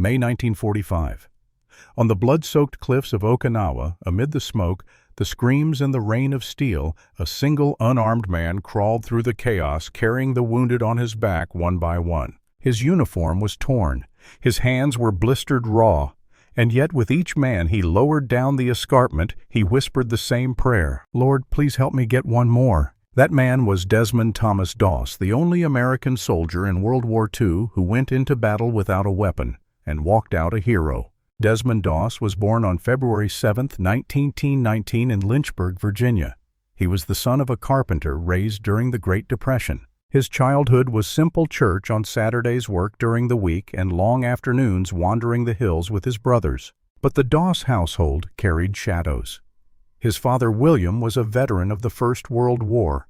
May 1945. On the blood-soaked cliffs of Okinawa, amid the smoke, the screams and the rain of steel, a single unarmed man crawled through the chaos, carrying the wounded on his back one by one. His uniform was torn. His hands were blistered raw. And yet with each man he lowered down the escarpment, he whispered the same prayer, "Lord, please help me get one more." That man was Desmond Thomas Doss, the only American soldier in World War II who went into battle without a weapon and walked out a hero. Desmond Doss was born on February 7, 1919 in Lynchburg, Virginia. He was the son of a carpenter raised during the Great Depression. His childhood was simple church on Saturdays, work during the week, and long afternoons wandering the hills with his brothers. But the Doss household carried shadows. His father William was a veteran of the First World War.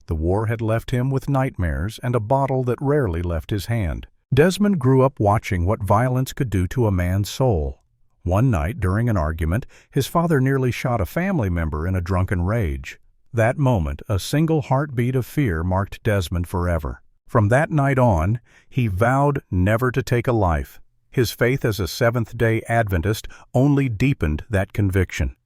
The war had left him with nightmares and a bottle that rarely left his hand. Desmond grew up watching what violence could do to a man's soul. One night, during an argument, his father nearly shot a family member in a drunken rage. That moment, a single heartbeat of fear marked Desmond forever. From that night on, he vowed never to take a life. His faith as a Seventh-day Adventist only deepened that conviction.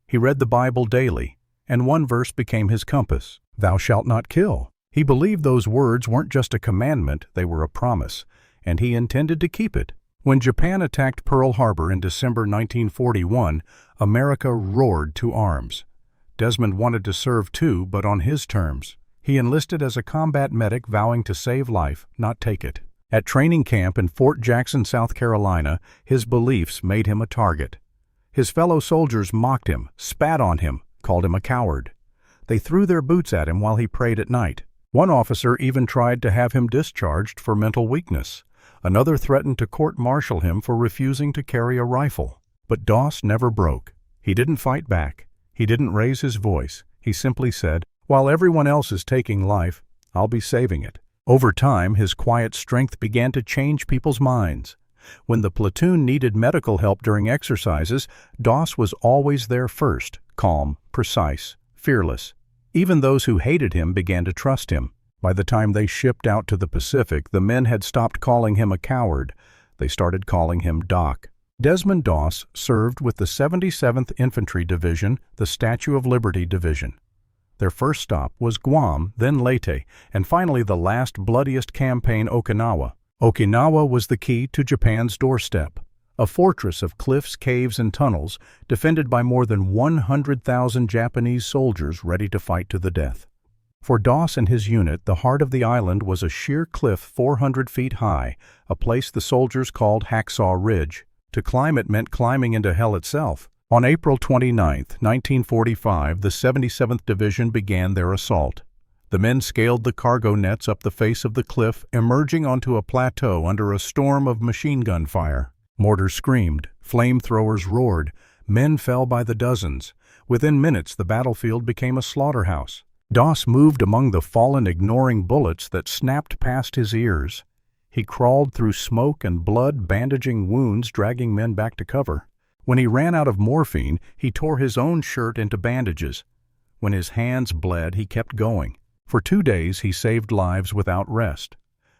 He read the Bible daily, and one verse became his compass, "Thou shalt not kill." He believed those words weren't just a commandment, they were a promise, and he intended to keep it. When Japan attacked Pearl Harbor in December 1941, America roared to arms. Desmond wanted to serve too, but on his terms. He enlisted as a combat medic, vowing to save life, not take it. At training camp in Fort Jackson, South Carolina, his beliefs made him a target. His fellow soldiers mocked him, spat on him, called him a coward. They threw their boots at him while he prayed at night. One officer even tried to have him discharged for mental weakness. Another threatened to court-martial him for refusing to carry a rifle. But Doss never broke. He didn't fight back. He didn't raise his voice. He simply said, "While everyone else is taking life, I'll be saving it." Over time, his quiet strength began to change people's minds. When the platoon needed medical help during exercises, Doss was always there first, calm, precise, fearless. Even those who hated him began to trust him. By the time they shipped out to the Pacific, the men had stopped calling him a coward. They started calling him Doc. Desmond Doss served with the 77th Infantry Division, the Statue of Liberty Division. Their first stop was Guam, then Leyte, and finally the last bloodiest campaign, Okinawa. Okinawa was the key to Japan's doorstep. A fortress of cliffs, caves, and tunnels, defended by more than 100,000 Japanese soldiers ready to fight to the death. For Doss and his unit, the heart of the island was a sheer cliff 400 feet high, a place the soldiers called Hacksaw Ridge. To climb it meant climbing into hell itself. On April 29, 1945, the 77th Division began their assault. The men scaled the cargo nets up the face of the cliff, emerging onto a plateau under a storm of machine gun fire. Mortars screamed, flamethrowers roared, men fell by the dozens. Within minutes, the battlefield became a slaughterhouse. Doss moved among the fallen, ignoring bullets that snapped past his ears. He crawled through smoke and blood, bandaging wounds, dragging men back to cover. When he ran out of morphine, he tore his own shirt into bandages. When his hands bled, he kept going. For 2 days, he saved lives without rest.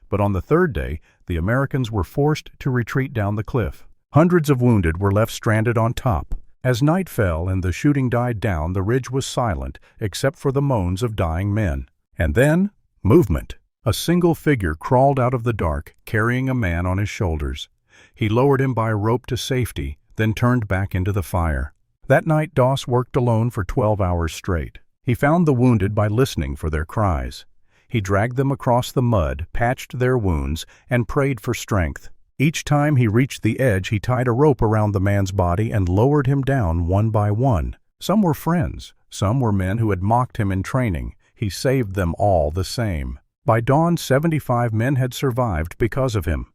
But on the third day, the Americans were forced to retreat down the cliff. Hundreds of wounded were left stranded on top. As night fell and the shooting died down, the ridge was silent, except for the moans of dying men. And then, movement. A single figure crawled out of the dark, carrying a man on his shoulders. He lowered him by a rope to safety, then turned back into the fire. That night, Doss worked alone for 12 hours straight. He found the wounded by listening for their cries. He dragged them across the mud, patched their wounds, and prayed for strength. Each time he reached the edge, he tied a rope around the man's body and lowered him down one by one. Some were friends. Some were men who had mocked him in training. He saved them all the same. By dawn, 75 men had survived because of him.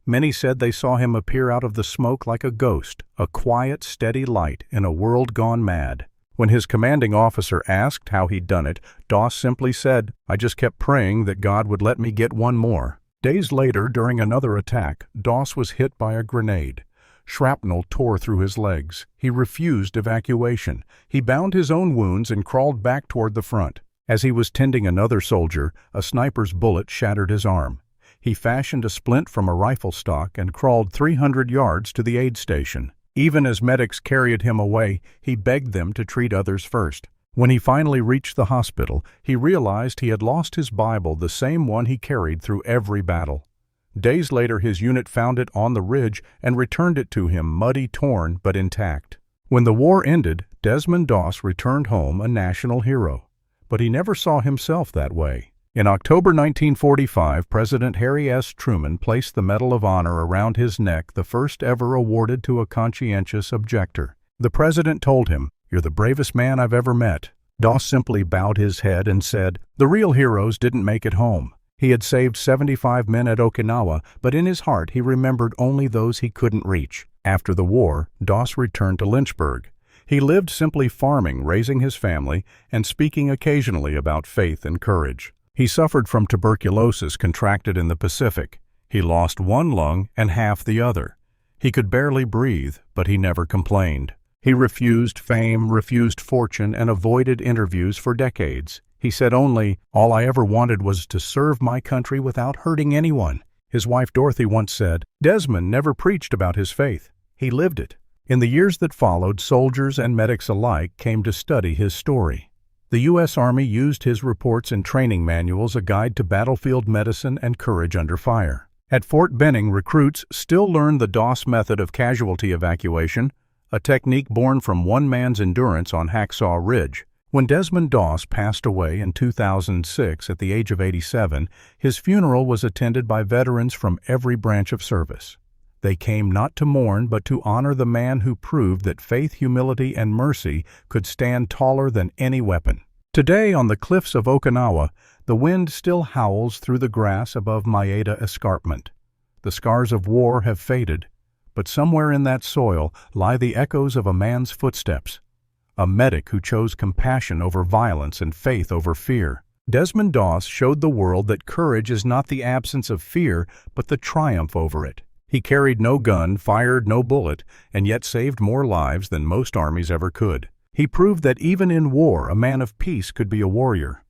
Many said they saw him appear out of the smoke like a ghost, a quiet, steady light in a world gone mad. When his commanding officer asked how he'd done it, Doss simply said, "I just kept praying that God would let me get one more." Days later, during another attack, Doss was hit by a grenade. Shrapnel tore through his legs. He refused evacuation. He bound his own wounds and crawled back toward the front. As he was tending another soldier, a sniper's bullet shattered his arm. He fashioned a splint from a rifle stock and crawled 300 yards to the aid station. Even as medics carried him away, he begged them to treat others first. When he finally reached the hospital, he realized he had lost his Bible, the same one he carried through every battle. Days later, his unit found it on the ridge and returned it to him, muddy, torn, but intact. When the war ended, Desmond Doss returned home a national hero. But he never saw himself that way. In October 1945, President Harry S. Truman placed the Medal of Honor around his neck, the first ever awarded to a conscientious objector. The president told him, "You're the bravest man I've ever met." Doss simply bowed his head and said, "The real heroes didn't make it home." He had saved 75 men at Okinawa, but in his heart he remembered only those he couldn't reach. After the war, Doss returned to Lynchburg. He lived simply farming, raising his family, and speaking occasionally about faith and courage. He suffered from tuberculosis contracted in the Pacific. He lost one lung and half the other. He could barely breathe, but he never complained. He refused fame, refused fortune, and avoided interviews for decades. He said only, "All I ever wanted was to serve my country without hurting anyone." His wife Dorothy once said, "Desmond never preached about his faith. He lived it." In the years that followed, soldiers and medics alike came to study his story. The U.S. Army used his reports and training manuals, a guide to battlefield medicine and courage under fire. At Fort Benning, recruits still learned the Doss method of casualty evacuation, a technique born from one man's endurance on Hacksaw Ridge. When Desmond Doss passed away in 2006 at the age of 87, his funeral was attended by veterans from every branch of service. They came not to mourn, but to honor the man who proved that faith, humility, and mercy could stand taller than any weapon. Today, on the cliffs of Okinawa, the wind still howls through the grass above Maeda Escarpment. The scars of war have faded, but somewhere in that soil lie the echoes of a man's footsteps, a medic who chose compassion over violence and faith over fear. Desmond Doss showed the world that courage is not the absence of fear, but the triumph over it. He carried no gun, fired no bullet, and yet saved more lives than most armies ever could. He proved that even in war, a man of peace could be a warrior.